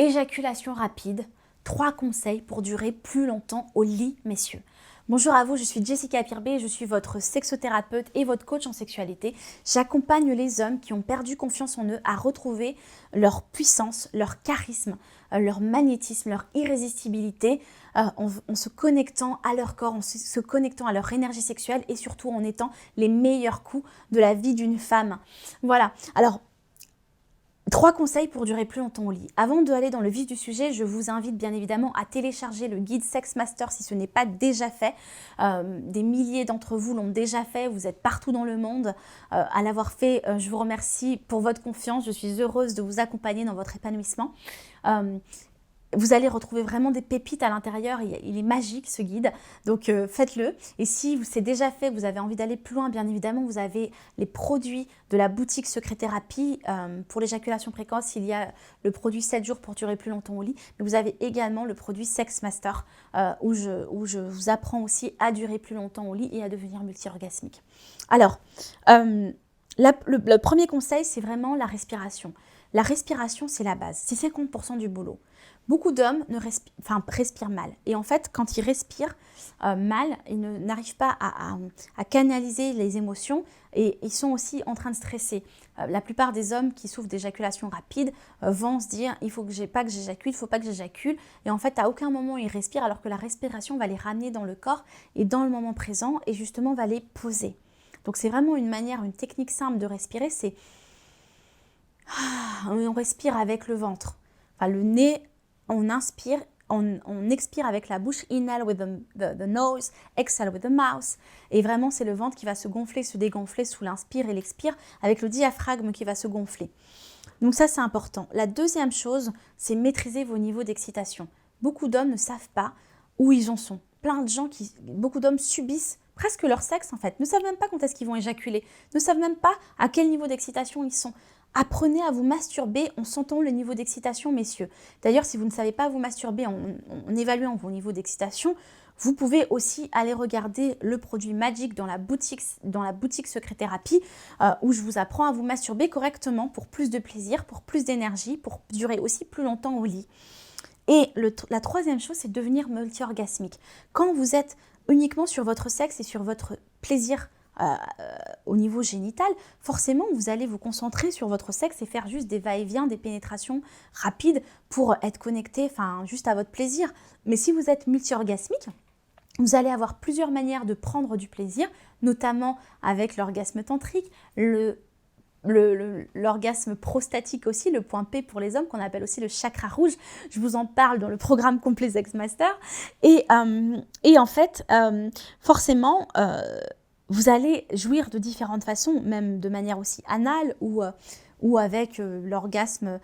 Éjaculation rapide, 3 conseils pour durer plus longtemps au lit, messieurs. Bonjour à vous, je suis Jessica Pirbet, je suis votre sexothérapeute et votre coach en sexualité. J'accompagne les hommes qui ont perdu confiance en eux à retrouver leur puissance, leur charisme, leur magnétisme, leur irrésistibilité en se connectant à leur corps, en se connectant à leur énergie sexuelle et surtout en étant les meilleurs coups de la vie d'une femme. Voilà, alors 3 conseils pour durer plus longtemps au lit. Avant d'aller dans le vif du sujet, je vous invite bien évidemment à télécharger le guide Sex Master si ce n'est pas déjà fait. Des milliers d'entre vous l'ont déjà fait, vous êtes partout dans le monde. À l'avoir fait, je vous remercie pour votre confiance. Je suis heureuse de vous accompagner dans votre épanouissement. Vous allez retrouver vraiment des pépites à l'intérieur, il est magique ce guide, donc faites-le. Et si c'est déjà fait, vous avez envie d'aller plus loin, bien évidemment, vous avez les produits de la boutique Secret Thérapie. Pour l'éjaculation précoce, il y a le produit 7 jours pour durer plus longtemps au lit, mais vous avez également le produit Sex Master où je vous apprends aussi à durer plus longtemps au lit et à devenir multi-orgasmique. Alors, le premier conseil, c'est vraiment la respiration. La respiration, c'est la base, c'est 50% du boulot. Beaucoup d'hommes respirent mal. Et en fait, quand ils respirent mal, ils n'arrivent pas à canaliser les émotions et ils sont aussi en train de stresser. La plupart des hommes qui souffrent d'éjaculation rapide vont se dire « il faut pas que j'éjacule, il ne faut pas que j'éjacule ». Et en fait, à aucun moment, ils respirent alors que la respiration va les ramener dans le corps et dans le moment présent et justement va les poser. Donc, c'est vraiment une technique simple de respirer, c'est on respire avec le ventre. Enfin, le nez, on inspire, on expire avec la bouche, inhale with the nose, exhale with the mouth. Et vraiment, c'est le ventre qui va se gonfler, se dégonfler sous l'inspire et l'expire, avec le diaphragme qui va se gonfler. Donc ça, c'est important. La deuxième chose, c'est maîtriser vos niveaux d'excitation. Beaucoup d'hommes ne savent pas où ils en sont. Beaucoup d'hommes subissent presque leur sexe en fait, ne savent même pas quand est-ce qu'ils vont éjaculer, ne savent même pas à quel niveau d'excitation ils sont. Apprenez à vous masturber en sentant le niveau d'excitation, messieurs. D'ailleurs, si vous ne savez pas vous masturber en évaluant vos niveaux d'excitation, vous pouvez aussi aller regarder le produit Magic dans la boutique Secret Thérapie où je vous apprends à vous masturber correctement pour plus de plaisir, pour plus d'énergie, pour durer aussi plus longtemps au lit. Et la troisième chose, c'est devenir multi-orgasmique. Quand vous êtes uniquement sur votre sexe et sur votre plaisir au niveau génital, forcément, vous allez vous concentrer sur votre sexe et faire juste des va-et-vient, des pénétrations rapides pour être connecté, juste à votre plaisir. Mais si vous êtes multi-orgasmique, vous allez avoir plusieurs manières de prendre du plaisir, notamment avec l'orgasme tantrique, l'orgasme prostatique aussi, le point P pour les hommes, qu'on appelle aussi le chakra rouge. Je vous en parle dans le programme complet Sex Master. Et en fait, forcément, vous allez jouir de différentes façons, même de manière aussi anale ou avec l'orgasme,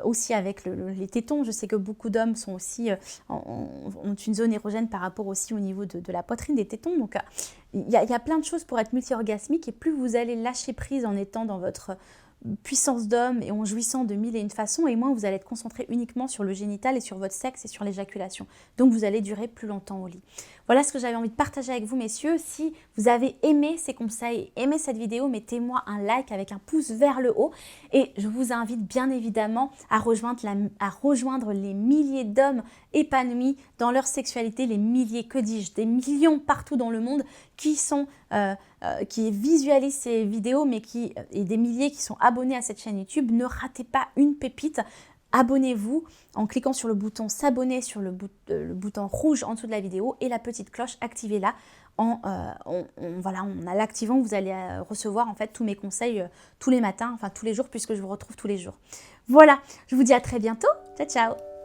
aussi avec les tétons. Je sais que beaucoup d'hommes sont aussi, ont une zone érogène par rapport aussi au niveau de la poitrine, des tétons. Donc, il y a plein de choses pour être multi-orgasmique et plus vous allez lâcher prise en étant dans votre puissance d'homme et en jouissant de mille et une façons, et moins vous allez être concentré uniquement sur le génital et sur votre sexe et sur l'éjaculation. Donc vous allez durer plus longtemps au lit. Voilà ce que j'avais envie de partager avec vous, messieurs. Si vous avez aimé ces conseils, aimé cette vidéo, mettez-moi un like avec un pouce vers le haut et je vous invite bien évidemment à rejoindre les milliers d'hommes épanouis dans leur sexualité, les milliers, que dis-je, des millions partout dans le monde qui visualisent ces vidéos et des milliers qui sont abonnés à cette chaîne YouTube. Ne ratez pas une pépite. Abonnez-vous en cliquant sur le bouton s'abonner, sur le bouton rouge en dessous de la vidéo et la petite cloche, activez-la. En l'activant, vous allez recevoir en fait tous mes conseils tous les matins, tous les jours puisque je vous retrouve tous les jours. Voilà, je vous dis à très bientôt. Ciao, ciao.